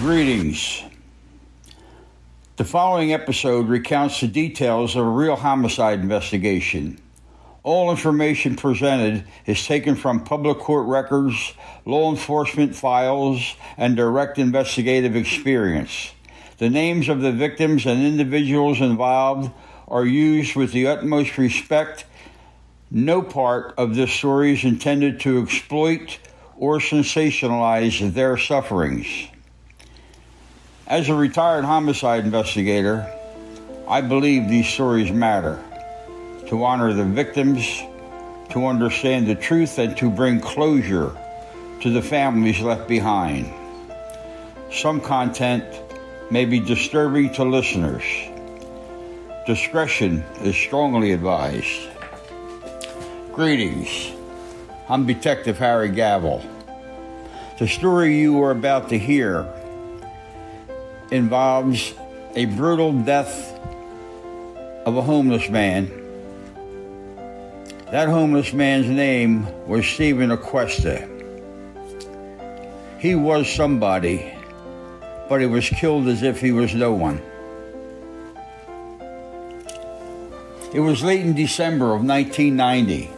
Greetings. The following episode recounts the details of a real homicide investigation. All information presented is taken from public court records, law enforcement files, and direct investigative experience. The names of the victims and individuals involved are used with the utmost respect. No part of this story is intended to exploit or sensationalize their sufferings. As a retired homicide investigator, I believe these stories matter. To honor the victims, to understand the truth, and to bring closure to the families left behind. Some content may be disturbing to listeners. Discretion is strongly advised. Greetings. I'm Detective Harry Gavel. The story you are about to hear involves a brutal death of a homeless man. That homeless man's name was Steven Aquesta. He was somebody, but he was killed as if he was no one. It was late in December of 1990.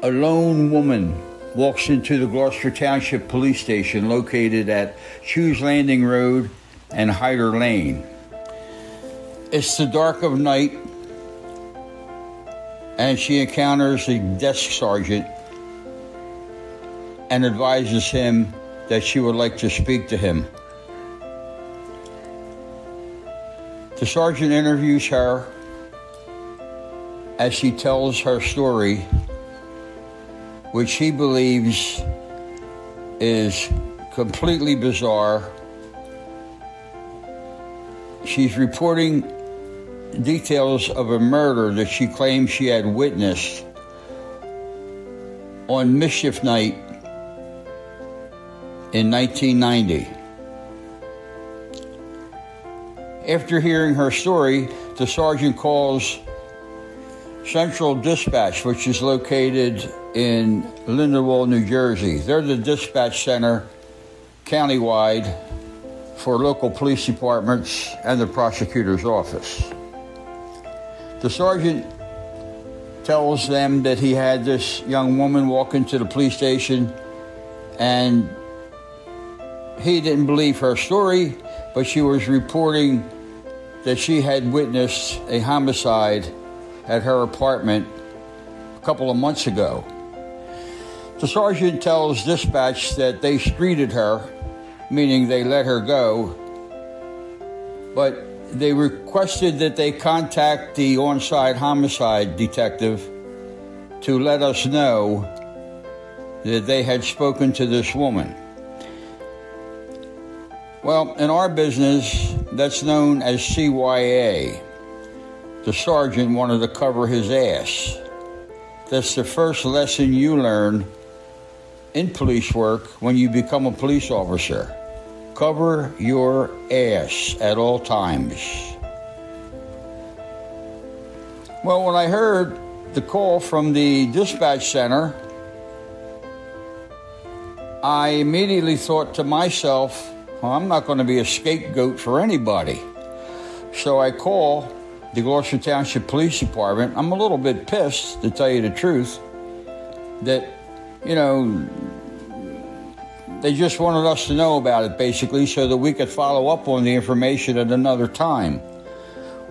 A lone woman walks into the Gloucester Township Police station located at Shoes Landing Road and Hyder Lane. It's the dark of night, and she encounters a desk sergeant and advises him that she would like to speak to him. The sergeant interviews her as she tells her story, which he believes is completely bizarre. She's reporting details of a murder that she claims she had witnessed on mischief night in 1990. After hearing her story, the sergeant calls Central Dispatch, which is located in Lindenwold, New Jersey. They're the dispatch center countywide for local police departments and the prosecutor's office. The sergeant tells them that he had this young woman walk into the police station, and he didn't believe her story, but she was reporting that she had witnessed a homicide at her apartment a couple of months ago. The sergeant tells dispatch that they streeted her, meaning they let her go, but they requested that they contact the on-site homicide detective to let us know that they had spoken to this woman. Well, in our business, that's known as CYA. The sergeant wanted to cover his ass. That's the first lesson you learn in police work when you become a police officer. Cover your ass at all times. Well, when I heard the call from the dispatch center, I immediately thought to myself, well, I'm not going to be a scapegoat for anybody. So I call the Gloucester Township Police Department. I'm a little bit pissed, to tell you the truth, that, they just wanted us to know about it, basically, so that we could follow up on the information at another time.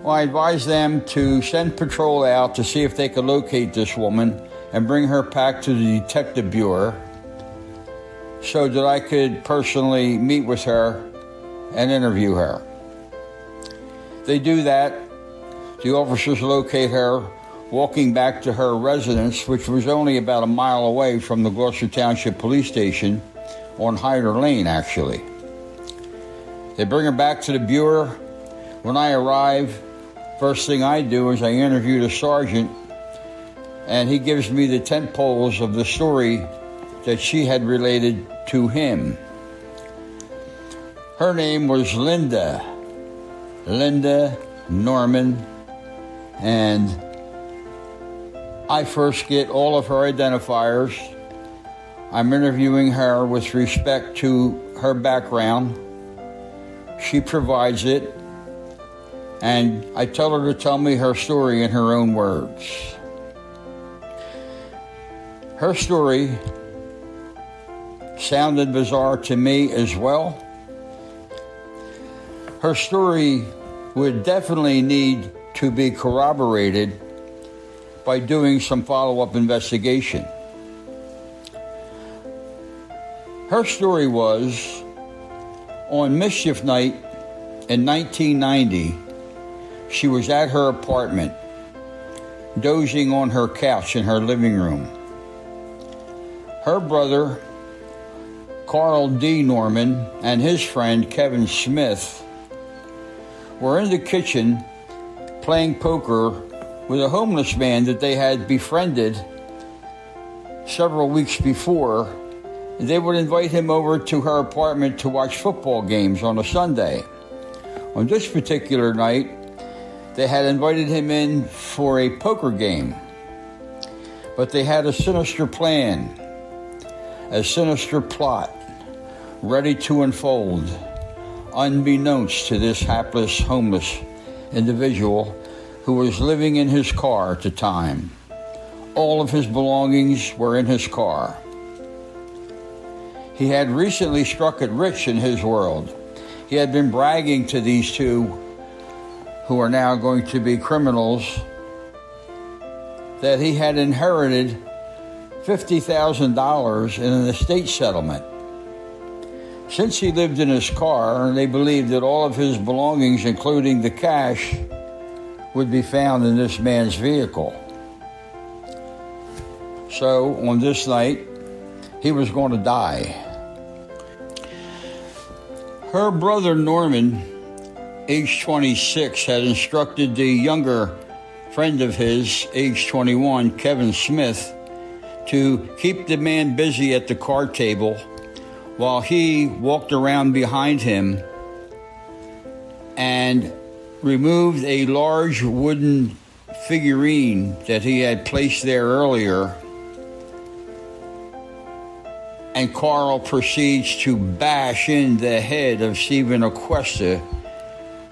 Well, I advised them to send patrol out to see if they could locate this woman and bring her back to the detective bureau so that I could personally meet with her and interview her. They do that. The officers locate her walking back to her residence, which was only about a mile away from the Gloucester Township Police Station on Hyder Lane, actually. They bring her back to the bureau. When I arrive, first thing I do is I interview the sergeant, and he gives me the tent poles of the story that she had related to him. Her name was Linda Norman, and I first get all of her identifiers. I'm interviewing her with respect to her background, She provides it, and I tell her to tell me her story in her own words. Her story sounded bizarre to me as well. Her story would definitely need to be corroborated by doing some follow-up investigation. Her story was, on mischief night in 1990, she was at her apartment, dozing on her couch in her living room. Her brother, Carl D. Norman, and his friend, Kevin Smith, were in the kitchen playing poker with a homeless man that they had befriended several weeks before. They would invite him over to her apartment to watch football games on a Sunday. On this particular night, they had invited him in for a poker game, but they had a sinister plan, a sinister plot ready to unfold, unbeknownst to this hapless, homeless individual who was living in his car at the time. All of his belongings were in his car. He had recently struck it rich in his world. He had been bragging to these two, who are now going to be criminals, that he had inherited $50,000 in an estate settlement. Since he lived in his car, they believed that all of his belongings, including the cash, would be found in this man's vehicle. So, on this night, he was going to die. Her brother Norman, age 26, had instructed the younger friend of his, age 21, Kevin Smith, to keep the man busy at the card table while he walked around behind him and removed a large wooden figurine that he had placed there earlier. And Carl proceeds to bash in the head of Steven Aquesta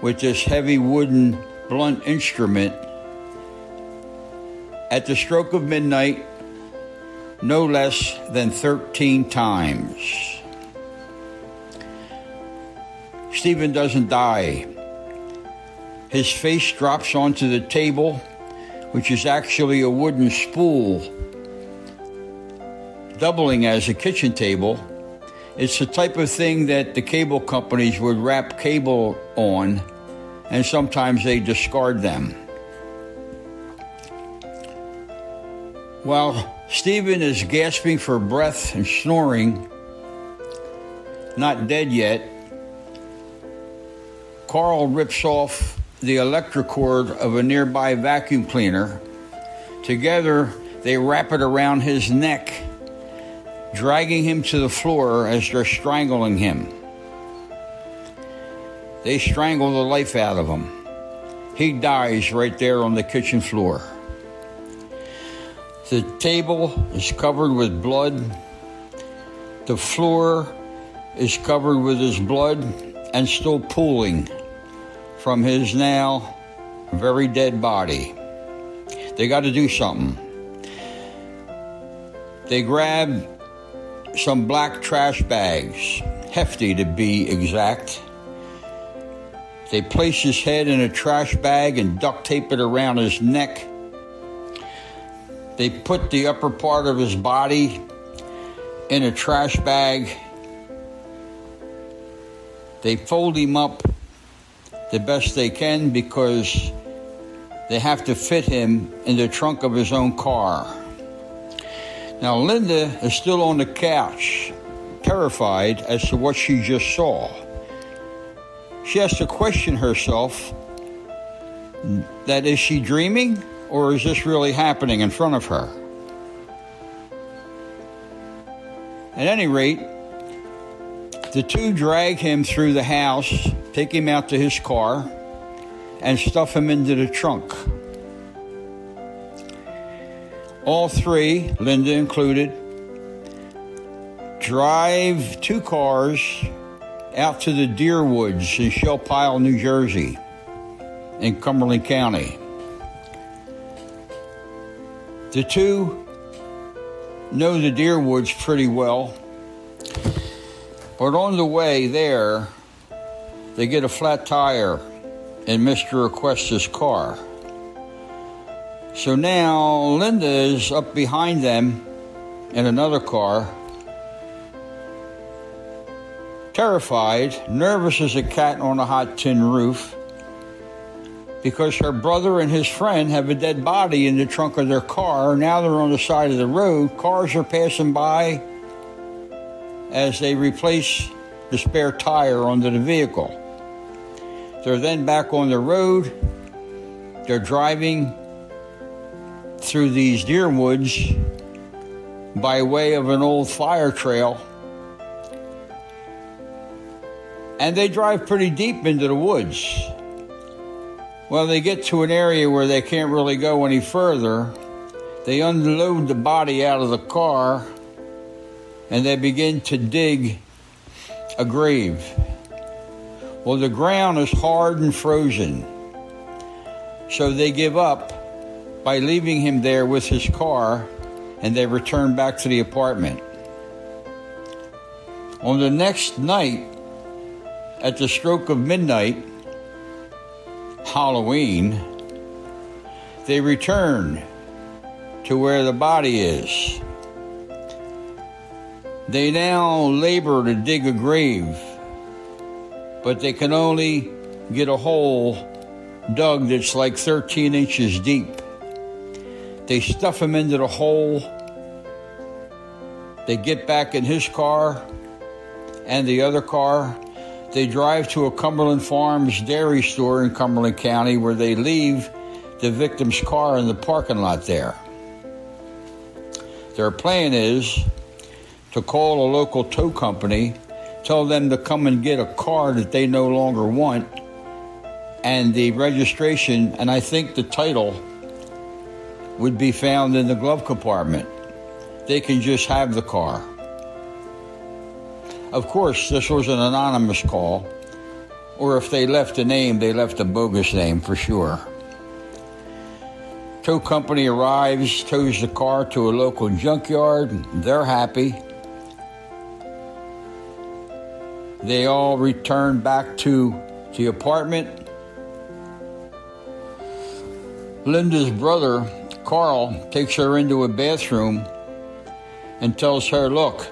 with this heavy wooden blunt instrument. At the stroke of midnight, no less than 13 times. Steven doesn't die. His face drops onto the table, which is actually a wooden spool, doubling as a kitchen table. It's the type of thing that the cable companies would wrap cable on, and sometimes they discard them. While Steven is gasping for breath and snoring, not dead yet, Carl rips off the electric cord of a nearby vacuum cleaner. Together, they wrap it around his neck, dragging him to the floor as they're strangling him. They strangle the life out of him. He dies right there on the kitchen floor. The table is covered with blood. The floor is covered with his blood and still pooling from his now very dead body. They got to do something. They grab some black trash bags, hefty to be exact. They place his head in a trash bag and duct tape it around his neck. They put the upper part of his body in a trash bag. They fold him up the best they can because they have to fit him in the trunk of his own car. Now, Linda is still on the couch, terrified as to what she just saw. She has to question herself, that is she dreaming, or is this really happening in front of her? At any rate, the two drag him through the house, take him out to his car, and stuff him into the trunk. All three, Linda included, drive two cars out to the deer woods in Shell Pile, New Jersey, in Cumberland County. The two know the deer woods pretty well, but on the way there, they get a flat tire in Mr. Aquesta's car. So now Linda is up behind them in another car, terrified, nervous as a cat on a hot tin roof, because her brother and his friend have a dead body in the trunk of their car. Now they're on the side of the road. Cars are passing by as they replace the spare tire onto the vehicle. They're then back on the road. They're driving through these deer woods by way of an old fire trail. And they drive pretty deep into the woods. Well, they get to an area where they can't really go any further. They unload the body out of the car and they begin to dig a grave. Well, the ground is hard and frozen. So they give up by leaving him there with his car, and they return back to the apartment. On the next night, at the stroke of midnight, Halloween, they return to where the body is. They now labor to dig a grave, but they can only get a hole dug that's like 13 inches deep. They stuff him into the hole. They get back in his car and the other car. They drive to a Cumberland Farms dairy store in Cumberland County where they leave the victim's car in the parking lot there. Their plan is to call a local tow company, tell them to come and get a car that they no longer want, and the registration, and I think the title, would be found in the glove compartment. They can just have the car. Of course, this was an anonymous call, or if they left a name, they left a bogus name for sure. Tow company arrives, tows the car to a local junkyard. They're happy. They all return back to the apartment. Linda's brother, Carl, takes her into a bathroom and tells her, look,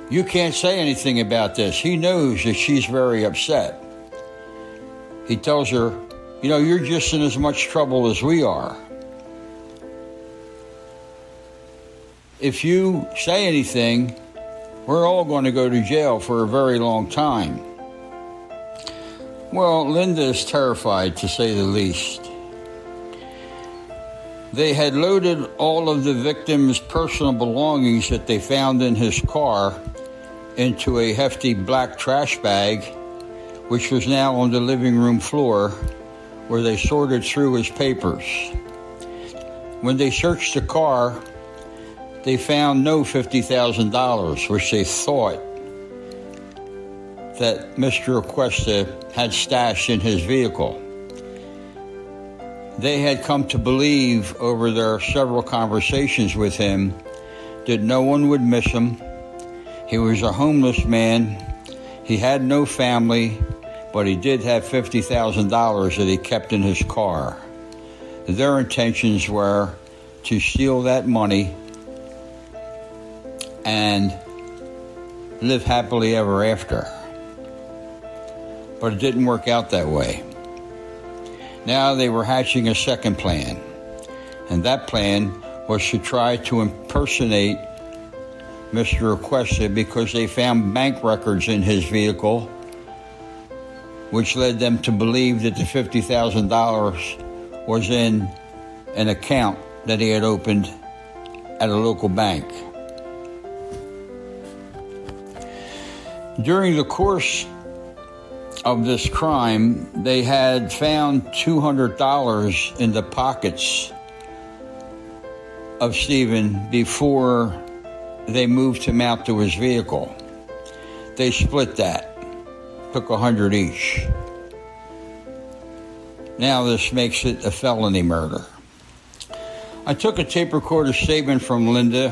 you can't say anything about this. He knows that she's very upset. He tells her, you know, you're just in as much trouble as we are. If you say anything, we're all going to go to jail for a very long time. Well, Linda is terrified, to say the least. They had loaded all of the victim's personal belongings that they found in his car into a hefty black trash bag, which was now on the living room floor, where they sorted through his papers. When they searched the car, they found no $50,000, which they thought that Mr. Aquesta had stashed in his vehicle. They had come to believe over their several conversations with him that no one would miss him. He was a homeless man. He had no family, but he did have $50,000 that he kept in his car. Their intentions were to steal that money and live happily ever after. But it didn't work out that way. Now they were hatching a second plan, and that plan was to try to impersonate Mr. Aquesta because they found bank records in his vehicle, which led them to believe that the $50,000 was in an account that he had opened at a local bank. During the course of this crime, they had found $200 in the pockets of Steven before they moved him out to his vehicle. They split that. took 100 each. Now this makes it a felony murder. I took a tape recorder statement from Linda,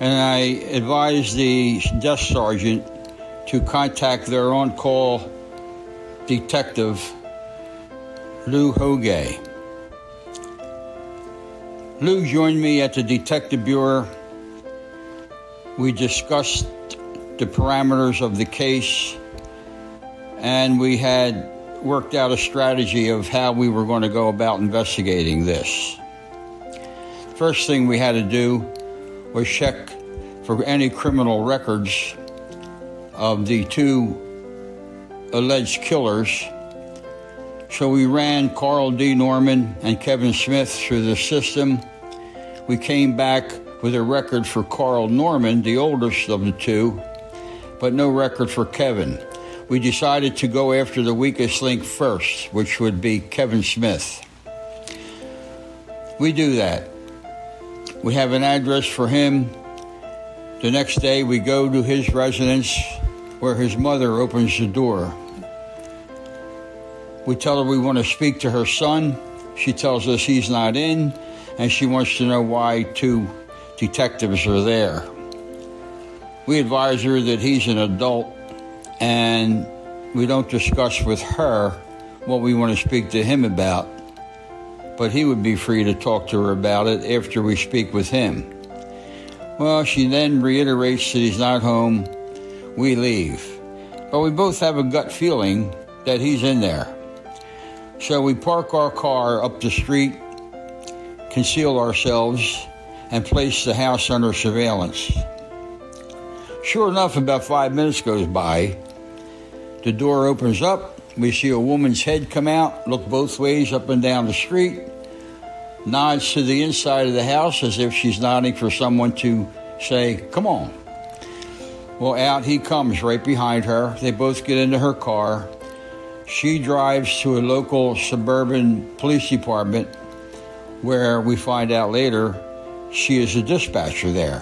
and I advised the desk sergeant to contact their on-call detective, Lou Hogue. Lou joined me at the Detective Bureau. We discussed the parameters of the case, and we had worked out a strategy of how we were going to go about investigating this. First thing we had to do was check for any criminal records of the two alleged killers. So we ran Carl D. Norman and Kevin Smith through the system. We came back with a record for Carl Norman, the oldest of the two, but no record for Kevin. We decided to go after the weakest link first, which would be Kevin Smith. We do that. We have an address for him. The next day we go to his residence where his mother opens the door. We tell her we want to speak to her son. She tells us he's not in, and she wants to know why two detectives are there. We advise her that he's an adult, and we don't discuss with her what we want to speak to him about, but he would be free to talk to her about it after we speak with him. Well, she then reiterates that he's not home. We leave, but we both have a gut feeling that he's in there. So we park our car up the street, conceal ourselves, and place the house under surveillance. Sure enough, about 5 minutes goes by. The door opens up. We see a woman's head come out, look both ways up and down the street, nods to the inside of the house as if she's nodding for someone to say, "Come on." Well, out he comes right behind her. They both get into her car. She drives to a local suburban police department where we find out later she is a dispatcher there.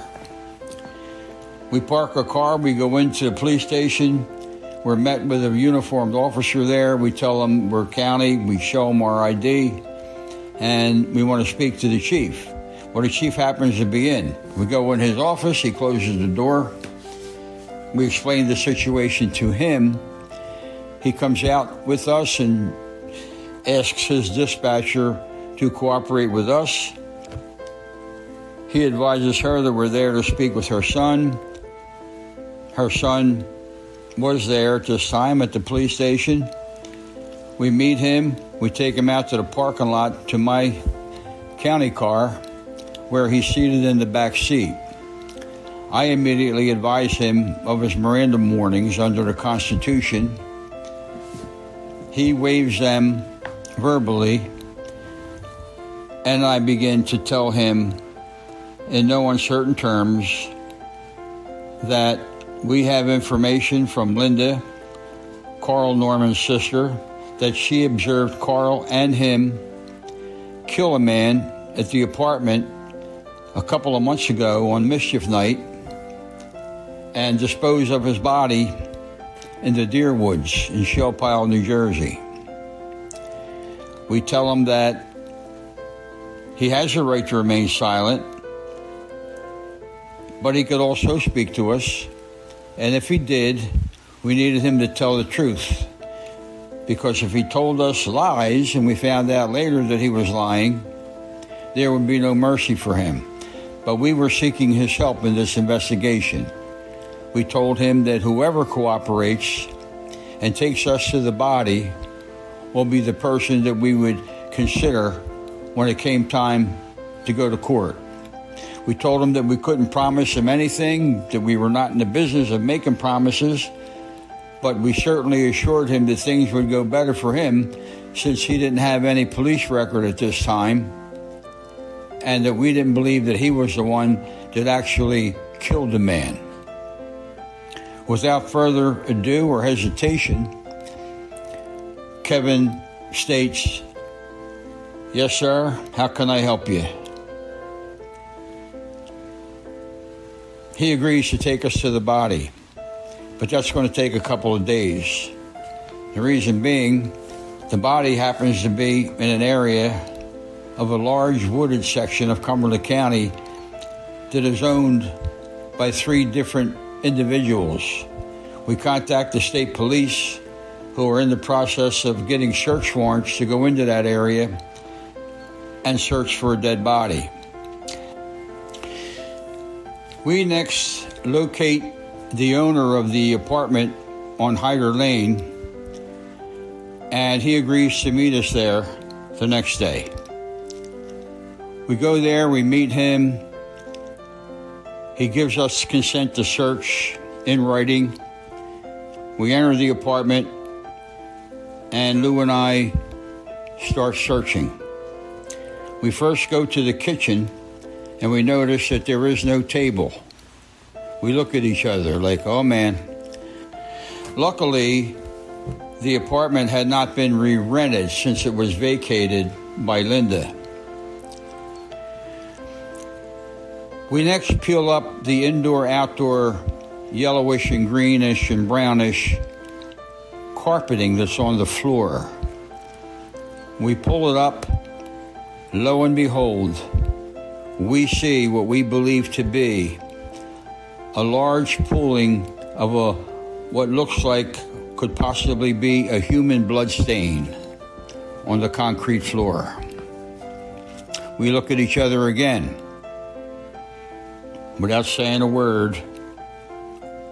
We park our car, we go into the police station. We're met with a uniformed officer there. We tell them we're county, we show them our ID, and we want to speak to the chief. Well, the chief happens to be in. We go in his office, he closes the door. We explain the situation to him. He comes out with us and asks his dispatcher to cooperate with us. He advises her that we're there to speak with her son. Her son was there at this time at the police station. We meet him. We take him out to the parking lot to my county car where he's seated in the back seat. I immediately advise him of his Miranda warnings under the Constitution. He waives them verbally, and I begin to tell him in no uncertain terms that we have information from Linda, Carl Norman's sister, that she observed Carl and him kill a man at the apartment a couple of months ago on mischief night and dispose of his body in the Deer Woods in Shell Pile, New Jersey. We tell him that he has a right to remain silent, but he could also speak to us, and if he did, we needed him to tell the truth, because if he told us lies and we found out later that he was lying, there would be no mercy for him. But we were seeking his help in this investigation. We told him that whoever cooperates and takes us to the body will be the person that we would consider when it came time to go to court. We told him that we couldn't promise him anything, that we were not in the business of making promises, but we certainly assured him that things would go better for him since he didn't have any police record at this time, and that we didn't believe that he was the one that actually killed the man. Without further ado or hesitation, Kevin states, "Yes, sir, how can I help you?" He agrees to take us to the body, but that's going to take a couple of days. The reason being, the body happens to be in an area of a large wooded section of Cumberland County that is owned by 3 different individuals. We contact the state police, who are in the process of getting search warrants to go into that area and search for a dead body. We next locate the owner of the apartment on Hyder Lane, and he agrees to meet us there the next day. We go there, we meet him. He gives us consent to search in writing. We enter the apartment, and Lou and I start searching. We first go to the kitchen, and we notice that there is no table. We look at each other like, oh man. Luckily, the apartment had not been re-rented since it was vacated by Linda. We next peel up the indoor-outdoor yellowish and greenish and brownish carpeting that's on the floor. We pull it up. Lo and behold, we see what we believe to be a large pooling of what looks like could possibly be a human blood stain on the concrete floor. We look at each other again. Without saying a word,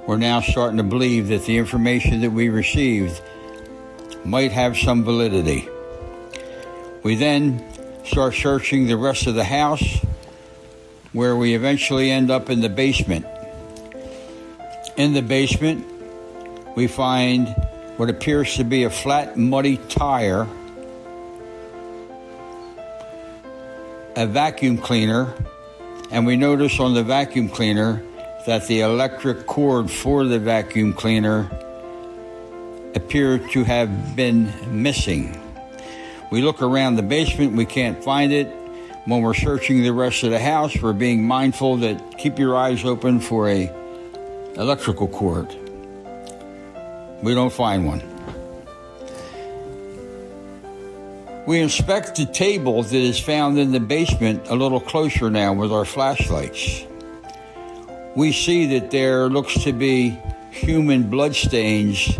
we're now starting to believe that the information that we received might have some validity. We then start searching the rest of the house, where we eventually end up in the basement. In the basement, we find what appears to be a flat, muddy tire, a vacuum cleaner, and we notice on the vacuum cleaner that the electric cord for the vacuum cleaner appeared to have been missing. We look around the basement, we can't find it. When we're searching the rest of the house, we're being mindful that keep your eyes open for a electrical cord. We don't find one. We inspect the table that is found in the basement a little closer now with our flashlights. We see that there looks to be human blood stains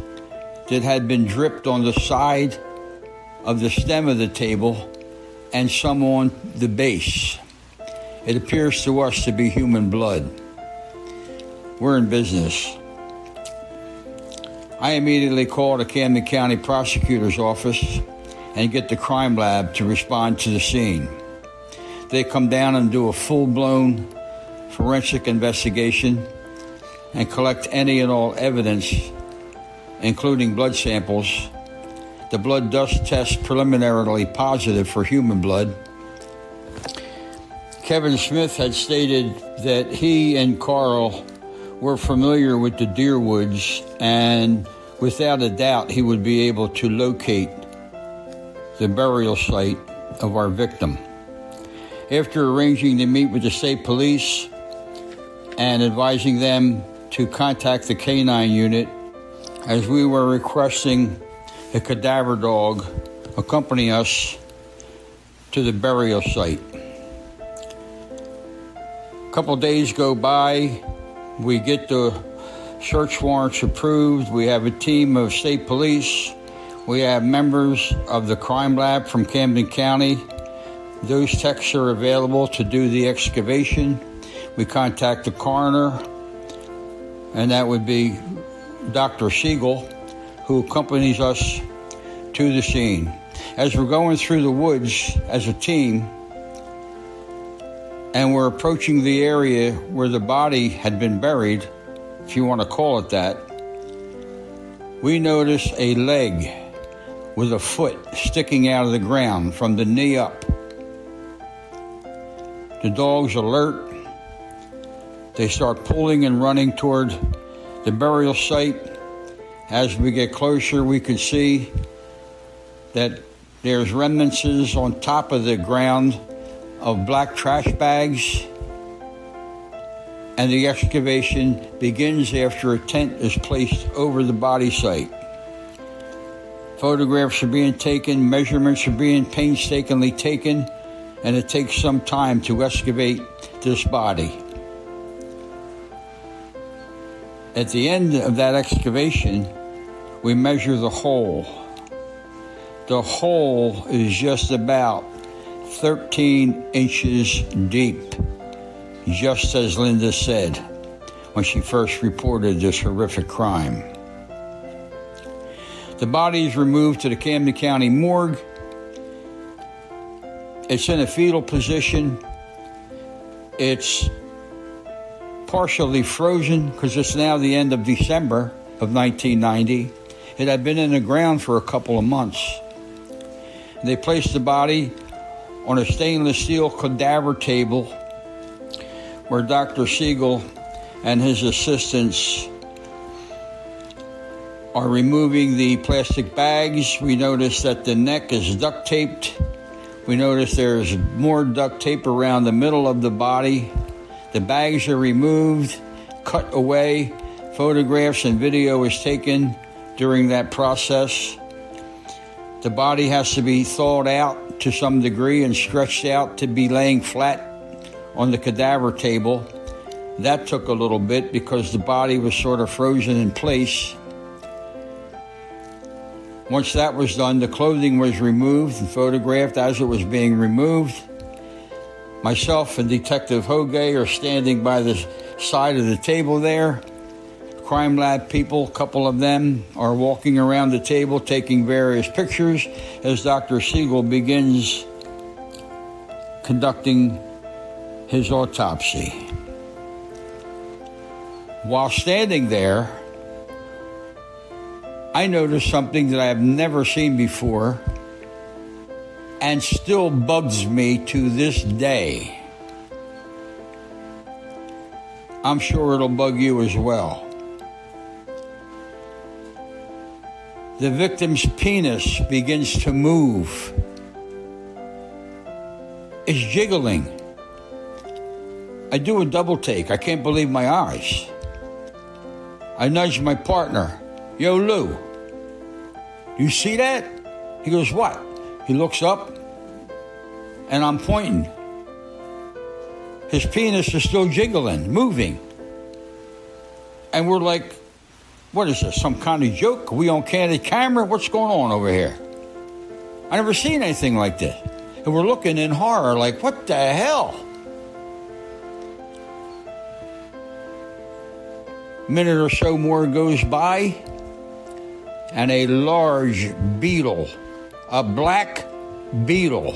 that had been dripped on the side of the stem of the table and some on the base. It appears to us to be human blood. We're in business. I immediately call the Camden County Prosecutor's Office and get the crime lab to respond to the scene. They come down and do a full-blown forensic investigation and collect any and all evidence, including blood samples. The blood does test preliminarily positive for human blood. Kevin Smith had stated that he and Carl were familiar with the deer woods, and without a doubt he would be able to locate the burial site of our victim. After arranging to meet with the state police and advising them to contact the canine unit, as we were requesting a cadaver dog accompany us to the burial site. A couple days go by, we get the search warrants approved, we have a team of state police, we have members of the crime lab from Camden County. Those techs are available to do the excavation. We contact the coroner, and that would be Dr. Siegel, who accompanies us to the scene. As we're going through the woods as a team, and we're approaching the area where the body had been buried, if you want to call it that, we notice a leg with a foot sticking out of the ground from the knee up. The dog's alert. They start pulling and running toward the burial site. As we get closer, we can see that there's remnants on top of the ground of black trash bags, and the excavation begins after a tent is placed over the body site. Photographs are being taken, measurements are being painstakingly taken, and it takes some time to excavate this body. At the end of that excavation, we measure the hole. The hole is just about 13 inches deep, just as Linda said when she first reported this horrific crime. The body is removed to the Camden County morgue. It's in a fetal position. It's partially frozen because it's now the end of December of 1990. It had been in the ground for a couple of months. They placed the body on a stainless steel cadaver table where Dr. Siegel and his assistants are removing the plastic bags. We notice that the neck is duct taped. We notice there's more duct tape around the middle of the body. The bags are removed, cut away. Photographs and video is taken during that process. The body has to be thawed out to some degree and stretched out to be laying flat on the cadaver table. That took a little bit because the body was sort of frozen in place. Once that was done, the clothing was removed and photographed as it was being removed. Myself and Detective Hoge are standing by the side of the table there. Crime lab people, a couple of them, are walking around the table taking various pictures as Dr. Siegel begins conducting his autopsy. While standing there, I noticed something that I have never seen before and still bugs me to this day. I'm sure it'll bug you as well. The victim's penis begins to move. It's jiggling. I do a double take. I can't believe my eyes. I nudge my partner. Yo, Lou, you see that? He goes, what? He looks up, and I'm pointing. His penis is still jiggling, moving. And we're like, what is this, some kind of joke? Are we on candid camera? What's going on over here? I never seen anything like this. And we're looking in horror, like, what the hell? A minute or so more goes by, and a large beetle, a black beetle,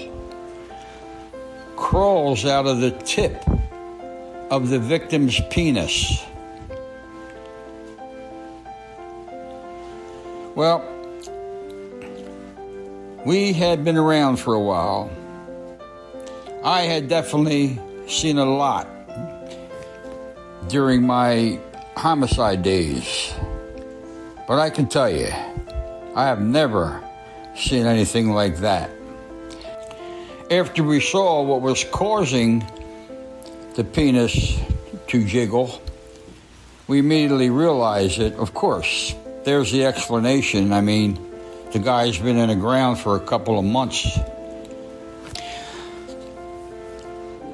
crawls out of the tip of the victim's penis. Well, we had been around for a while. I had definitely seen a lot during my homicide days. But I can tell you, I have never seen anything like that. After we saw what was causing the penis to jiggle, we immediately realized that, of course, there's the explanation. I mean, the guy's been in the ground for a couple of months.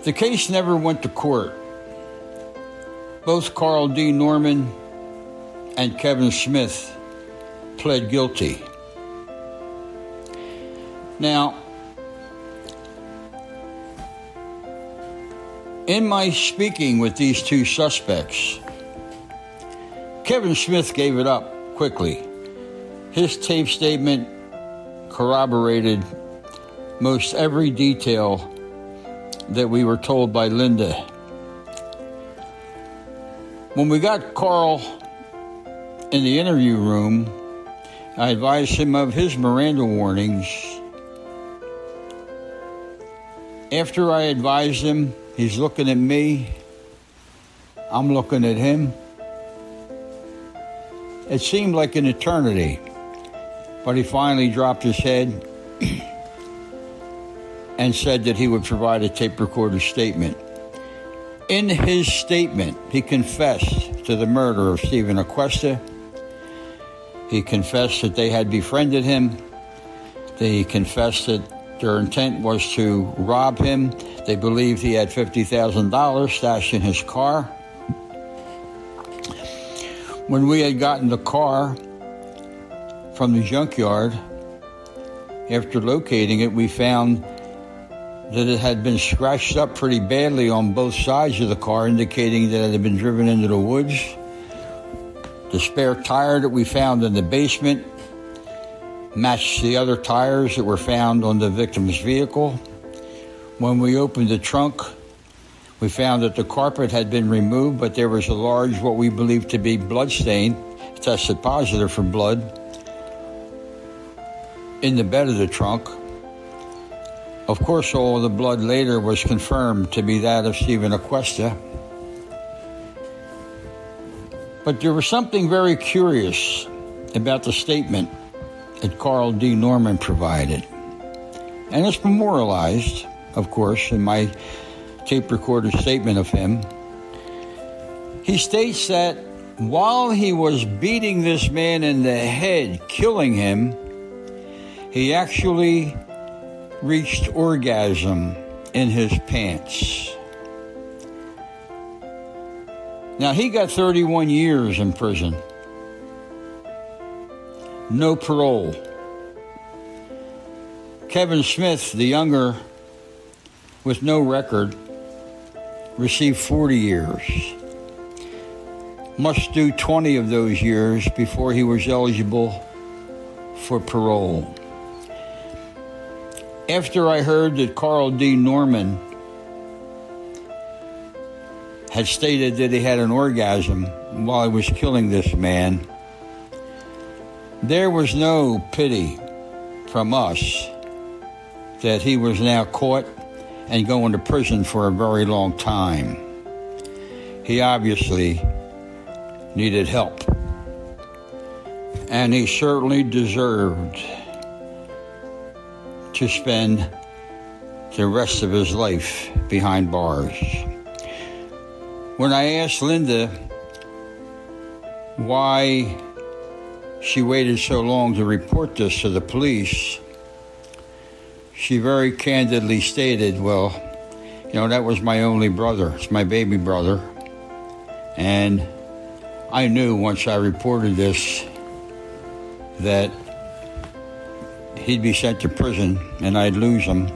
The case never went to court. Both Carl D. Norman and Kevin Smith pled guilty. Now, in my speaking with these two suspects, Kevin Smith gave it up quickly. His tape statement corroborated most every detail that we were told by Linda. When we got Carl in the interview room, I advised him of his Miranda warnings. After I advised him, he's looking at me, I'm looking at him. It seemed like an eternity, but he finally dropped his head and said that he would provide a tape recorder statement. In his statement, he confessed to the murder of Steven Aquesta. He confessed that they had befriended him. They confessed that their intent was to rob him. They believed he had $50,000 stashed in his car. When we had gotten the car from the junkyard, after locating it, we found that it had been scratched up pretty badly on both sides of the car, indicating that it had been driven into the woods. The spare tire that we found in the basement matched the other tires that were found on the victim's vehicle. When we opened the trunk, we found that the carpet had been removed, but there was a large, what we believed to be blood stain, tested positive for blood, in the bed of the trunk. Of course, all of the blood later was confirmed to be that of Steven Aquesta. But there was something very curious about the statement that Carl D. Norman provided. And it's memorialized, of course, in my tape recorder statement of him. He states that while he was beating this man in the head, killing him, he actually reached orgasm in his pants. Now, he got 31 years in prison. No parole. Kevin Smith, the younger, with no record, received 40 years. Must do 20 of those years before he was eligible for parole. After I heard that Carl D. Norman had stated that he had an orgasm while he was killing this man, there was no pity from us that he was now caught and going to prison for a very long time. He obviously needed help, and he certainly deserved to spend the rest of his life behind bars. When I asked Linda why she waited so long to report this to the police, she very candidly stated, well, that was my only brother. It's my baby brother. And I knew once I reported this that he'd be sent to prison and I'd lose him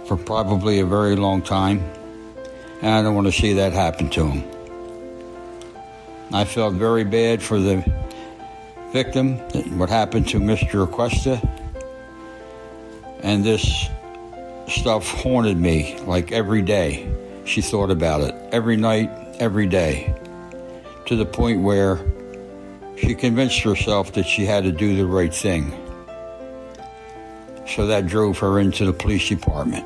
for probably a very long time. And I don't want to see that happen to him. I felt very bad for the victim, what happened to Mr. Aquesta. And this stuff haunted me like every day. She thought about it every night, every day, to the point where she convinced herself that she had to do the right thing. So that drove her into the police department.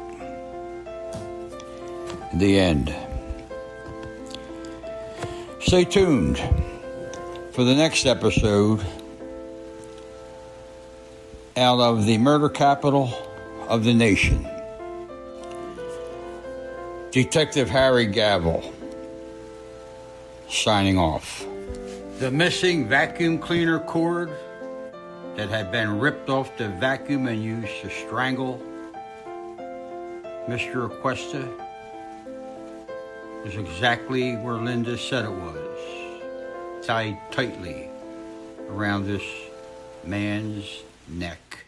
The end. Stay tuned for the next episode out of the murder capital of the nation. Detective Harry Gavel signing off. The missing vacuum cleaner cord that had been ripped off the vacuum and used to strangle Mr. Aquesta was exactly where Linda said it was, tied tightly around this man's neck.